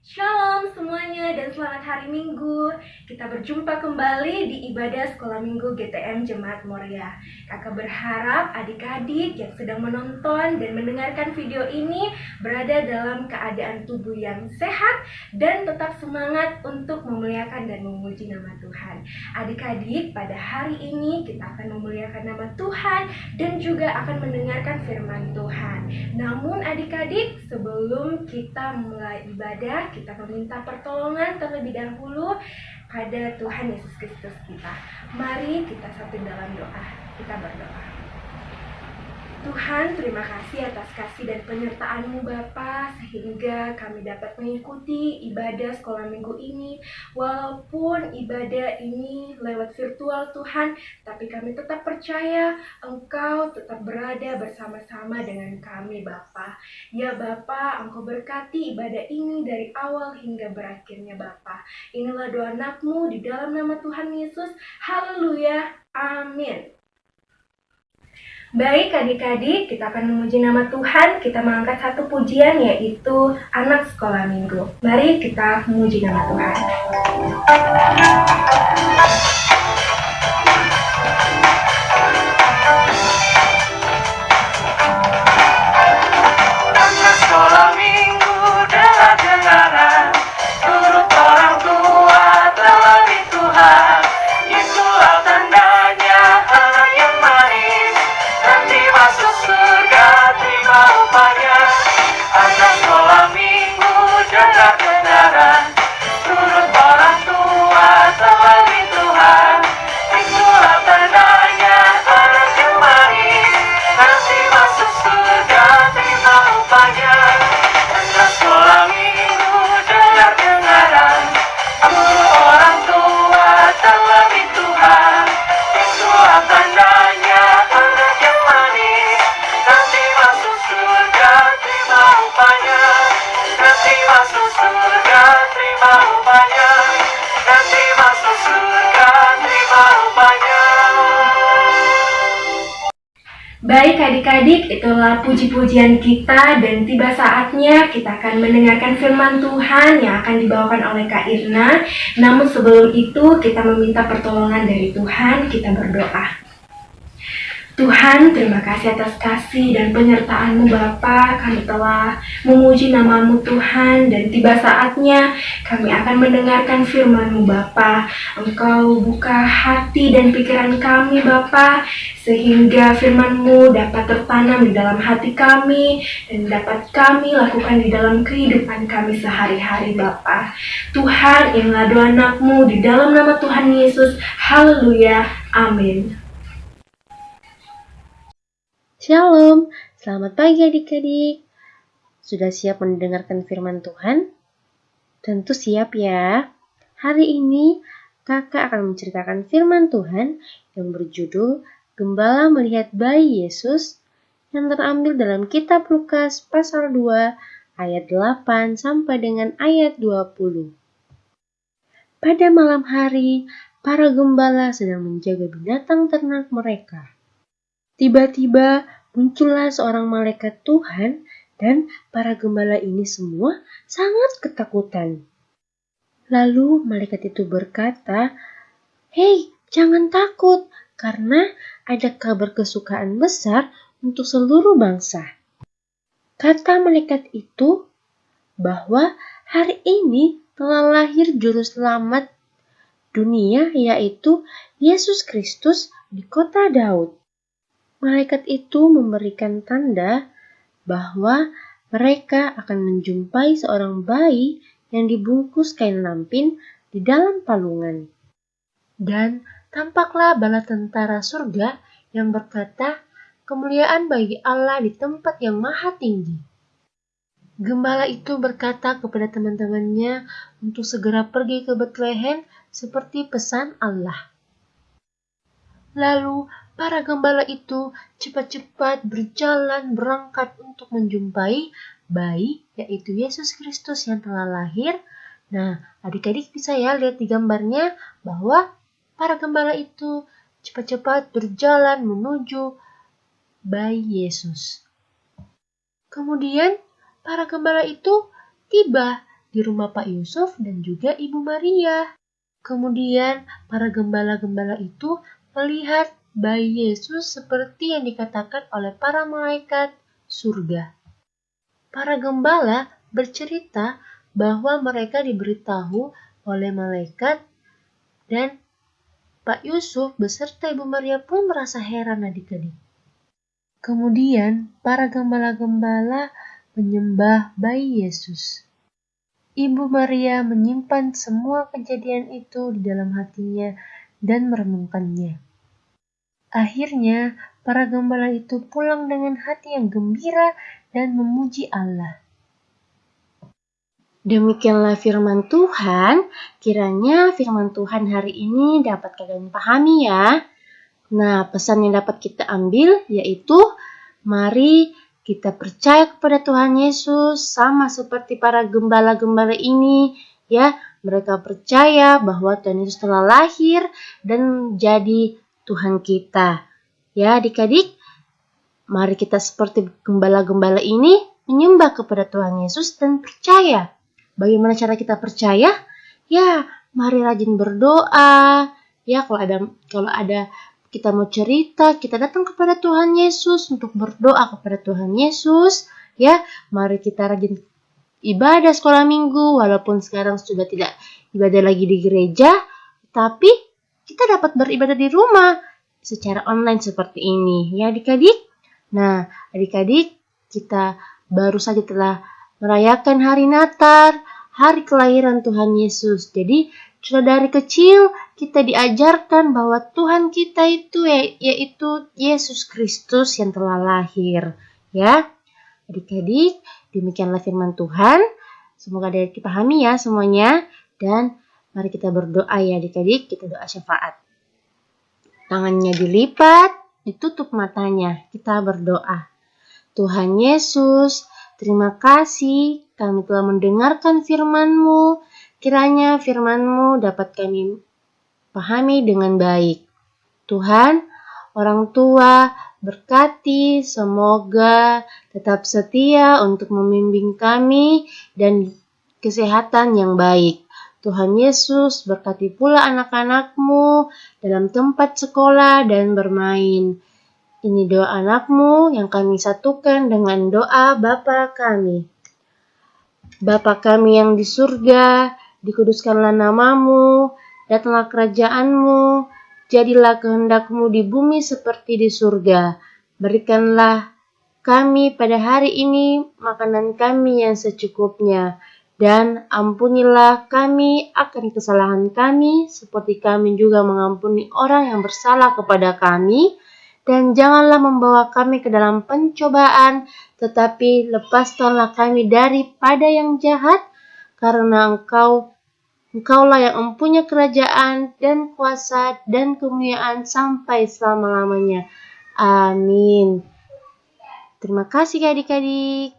Shalom semuanya dan selamat hari Minggu. Kita berjumpa kembali di ibadah sekolah Minggu GTM Jemaat Moria. Kakak berharap adik-adik yang sedang menonton dan mendengarkan video ini berada dalam keadaan tubuh yang sehat dan tetap semangat untuk memuliakan dan memuji nama Tuhan. Adik-adik, pada hari ini kita akan memuliakan nama Tuhan dan juga akan mendengarkan firman Tuhan. Namun adik-adik, sebelum kita mulai ibadah, kita meminta pertolongan terlebih dahulu pada Tuhan Yesus Kristus kita. Mari kita satu dalam doa. Kita berdoa. Tuhan, terima kasih atas kasih dan penyertaan-Mu Bapa, sehingga kami dapat mengikuti ibadah sekolah minggu ini. Walaupun ibadah ini lewat virtual Tuhan, tapi kami tetap percaya Engkau tetap berada bersama-sama dengan kami Bapa. Ya Bapa, Engkau berkati ibadah ini dari awal hingga berakhirnya Bapa. Inilah doa anak-Mu di dalam nama Tuhan Yesus. Haleluya. Amin. Baik adik-adik, kita akan memuji nama Tuhan. Kita mengangkat satu pujian, yaitu Anak Sekolah Minggu. Mari kita memuji nama Tuhan. Anak sekolah minggu dengar-dengaran, turut orang tua terlebih Tuhan. Itulah tandanya anak yang manis, nanti masuk surga terima upahnya. Anak sekolah minggu dengar-dengaran, turut orang tua terlebih Tuhan. Itulah tandanya anak yang manis, nanti masuk surga terima upahnya. Anak sekolah minggu dengar-dengaran, turut orang tua terlebih Tuhan. Itulah tandanya anak yang manis, nanti masuk surga terima upahnya. Nanti masuk surga terima upahnya. Nanti masuk surga terima upahnya. Baik adik-adik, itulah puji-pujian kita dan tiba saatnya kita akan mendengarkan firman Tuhan yang akan dibawakan oleh Kak Irna. Namun sebelum itu kita meminta pertolongan dari Tuhan, kita berdoa. Tuhan, terima kasih atas kasih dan penyertaan-Mu Bapa. Kami telah memuji nama-Mu Tuhan, dan tiba saatnya kami akan mendengarkan firman-Mu Bapa. Engkau buka hati dan pikiran kami Bapa, sehingga firman-Mu dapat tertanam di dalam hati kami dan dapat kami lakukan di dalam kehidupan kami sehari-hari Bapa. Tuhan, inilah doa anak-Mu di dalam nama Tuhan Yesus. Haleluya. Amin. Shalom, selamat pagi adik-adik. Sudah siap mendengarkan firman Tuhan? Tentu siap ya. Hari ini kakak akan menceritakan firman Tuhan yang berjudul Gembala Melihat Bayi Yesus yang terambil dalam kitab Lukas pasal 2 ayat 8 sampai dengan ayat 20. Pada malam hari, para gembala sedang menjaga binatang ternak mereka. Tiba-tiba muncullah seorang malaikat Tuhan dan para gembala ini semua sangat ketakutan. Lalu malaikat itu berkata, "Hei, jangan takut, karena ada kabar kesukaan besar untuk seluruh bangsa." Kata malaikat itu bahwa hari ini telah lahir juru selamat dunia, yaitu Yesus Kristus di kota Daud. Malaikat itu memberikan tanda bahwa mereka akan menjumpai seorang bayi yang dibungkus kain lampin di dalam palungan. Dan tampaklah bala tentara surga yang berkata, "Kemuliaan bagi Allah di tempat yang maha tinggi." Gembala itu berkata kepada teman-temannya untuk segera pergi ke Betlehem seperti pesan Allah. Lalu para gembala itu cepat-cepat berangkat untuk menjumpai bayi, yaitu Yesus Kristus yang telah lahir. Nah, adik-adik bisa ya lihat di gambarnya bahwa para gembala itu cepat-cepat berjalan menuju bayi Yesus. Kemudian para gembala itu tiba di rumah Pak Yusuf dan juga Ibu Maria. Kemudian para gembala-gembala itu melihat bayi Yesus seperti yang dikatakan oleh para malaikat surga. Para gembala bercerita bahwa mereka diberitahu oleh malaikat dan Pak Yusuf beserta Ibu Maria pun merasa heran adik-adik. Kemudian para gembala-gembala menyembah bayi Yesus. Ibu Maria menyimpan semua kejadian itu di dalam hatinya dan merenungkannya. Akhirnya, para gembala itu pulang dengan hati yang gembira dan memuji Allah. Demikianlah firman Tuhan. Kiranya firman Tuhan hari ini dapat kalian pahami ya. Nah, pesan yang dapat kita ambil yaitu mari kita percaya kepada Tuhan Yesus sama seperti para gembala-gembala ini ya. Mereka percaya bahwa Tuhan Yesus telah lahir dan menjadi Tuhan kita. Ya, adik-adik, mari kita seperti gembala-gembala ini menyembah kepada Tuhan Yesus dan percaya. Bagaimana cara kita percaya? Ya, mari rajin berdoa. Ya, kalau ada kita mau cerita, kita datang kepada Tuhan Yesus untuk berdoa kepada Tuhan Yesus. Ya, mari kita rajin ibadah sekolah minggu, walaupun sekarang sudah tidak ibadah lagi di gereja, tapi kita dapat beribadah di rumah secara online seperti ini. Ya, adik-adik. Nah, adik-adik, kita baru saja telah merayakan hari Natal, hari kelahiran Tuhan Yesus. Jadi, sudah dari kecil kita diajarkan bahwa Tuhan kita itu yaitu Yesus Kristus yang telah lahir. Ya, adik-adik, demikianlah firman Tuhan. Semoga adik dipahami ya semuanya. Dan mari kita berdoa ya adik-adik, kita doa syafaat. Tangannya dilipat, ditutup matanya, kita berdoa. Tuhan Yesus, terima kasih kami telah mendengarkan firman-Mu. Kiranya firman-Mu dapat kami pahami dengan baik. Tuhan, orang tua berkati, semoga tetap setia untuk membimbing kami dan kesehatan yang baik. Tuhan Yesus berkati pula anak-anak-Mu dalam tempat sekolah dan bermain. Ini doa anak-Mu yang kami satukan dengan doa Bapa kami. Bapa kami yang di surga, dikuduskanlah nama-Mu, datanglah kerajaan-Mu, jadilah kehendak-Mu di bumi seperti di surga. Berikanlah kami pada hari ini makanan kami yang secukupnya, dan ampunilah kami akan kesalahan kami, seperti kami juga mengampuni orang yang bersalah kepada kami. Dan janganlah membawa kami ke dalam pencobaan, tetapi lepaskanlah kami daripada yang jahat, karena Engkaulah yang mempunyai kerajaan dan kuasa dan kemuliaan sampai selama-lamanya. Amin. Terima kasih adik-adik.